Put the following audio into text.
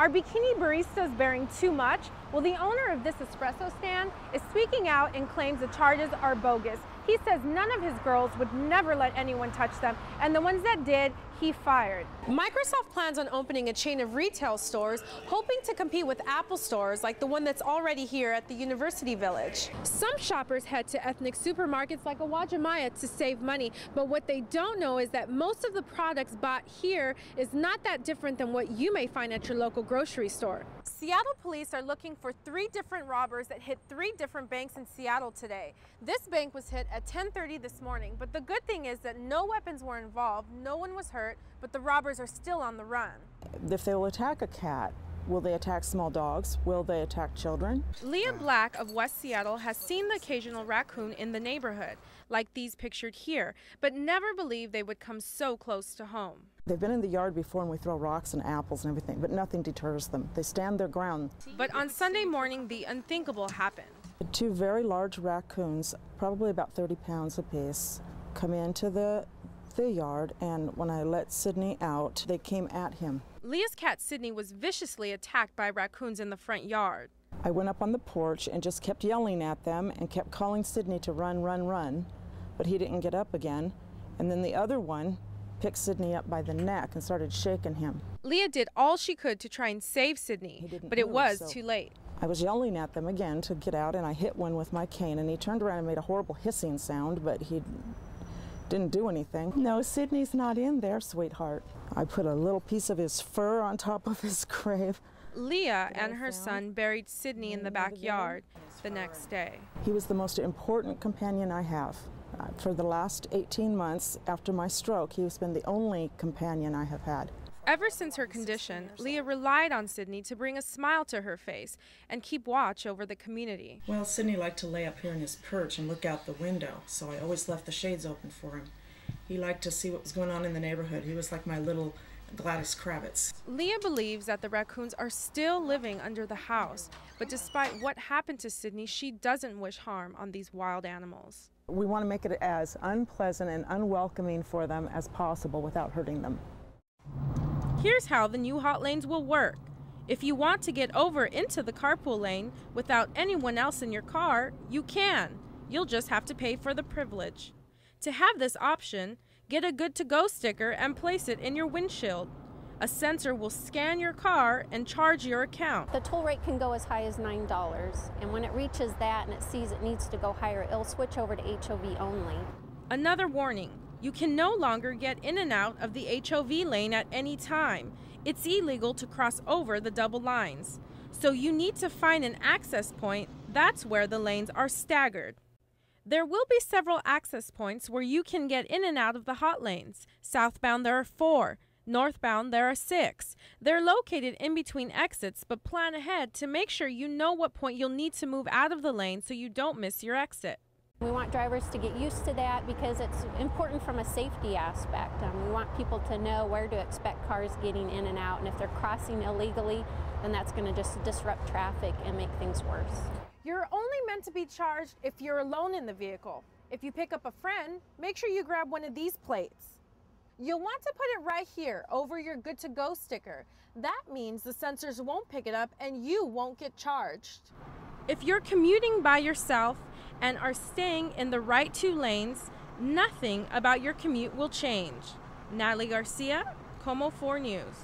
Are bikini baristas bearing too much? Well, the owner of this espresso stand is speaking out and claims the charges are bogus. He says none of his girls would never let anyone touch them, and the ones that did, he fired. Microsoft plans on opening a chain of retail stores, hoping to compete with Apple stores like the one that's already here at the University Village. Some shoppers head to ethnic supermarkets like Awajimaya to save money, but what they don't know is that most of the products bought here is not that different than what you may find at your local grocery store. Seattle police are looking for 3 different robbers that hit 3 different banks in Seattle today. This bank was hit at 10:30 this morning, but the good thing is that no weapons were involved, no one was hurt, but the robbers are still on the run. If they will attack a cat, will they attack small dogs? Will they attack children? Leah Black of West Seattle has seen the occasional raccoon in the neighborhood, like these pictured here, but never believed they would come so close to home. They've been in the yard before and we throw rocks and apples and everything, but nothing deters them. They stand their ground. But on Sunday morning, the unthinkable happened. 2 very large raccoons, probably about 30 pounds apiece, come into the yard, and when I let Sydney out, they came at him. Leah's cat Sydney was viciously attacked by raccoons in the front yard. I went up on the porch and just kept yelling at them and kept calling Sydney to run, run, run, but he didn't get up again. And then the other one picked Sydney up by the neck and started shaking him. Leah did all she could to try and save Sydney, but it was too late. I was yelling at them again to get out, and I hit one with my cane, and he turned around and made a horrible hissing sound, but he didn't do anything. No, Sydney's not in there, sweetheart. I put a little piece of his fur on top of his grave. Leah and her son buried Sydney in the backyard the next day. He was the most important companion I have. For the last 18 months after my stroke, he has been the only companion I have had. Ever since her condition, Leah relied on Sydney to bring a smile to her face and keep watch over the community. Well, Sydney liked to lay up here in his perch and look out the window, so I always left the shades open for him. He liked to see what was going on in the neighborhood. He was like my little Gladys Kravitz. Leah believes that the raccoons are still living under the house, but despite what happened to Sydney, she doesn't wish harm on these wild animals. We want to make it as unpleasant and unwelcoming for them as possible without hurting them. Here's how the new hot lanes will work. If you want to get over into the carpool lane without anyone else in your car, you can. You'll just have to pay for the privilege. To have this option, get a good to go sticker and place it in your windshield. A sensor will scan your car and charge your account. The toll rate can go as high as $9, and when it reaches that and it sees it needs to go higher, it'll switch over to HOV only. Another warning, you can no longer get in and out of the HOV lane at any time. It's illegal to cross over the double lines. So you need to find an access point. That's where the lanes are staggered. There will be several access points where you can get in and out of the hot lanes. Southbound there are 4. Northbound there are 6. They're located in between exits, but plan ahead to make sure you know what point you'll need to move out of the lane so you don't miss your exit. We want drivers to get used to that because it's important from a safety aspect. We want people to know where to expect cars getting in and out, and if they're crossing illegally, then that's going to just disrupt traffic and make things worse. You're only meant to be charged if you're alone in the vehicle. If you pick up a friend, make sure you grab one of these plates. You'll want to put it right here over your good to go sticker. That means the sensors won't pick it up and you won't get charged. If you're commuting by yourself and are staying in the right 2 lanes, nothing about your commute will change. Natalie Garcia, Como 4 News.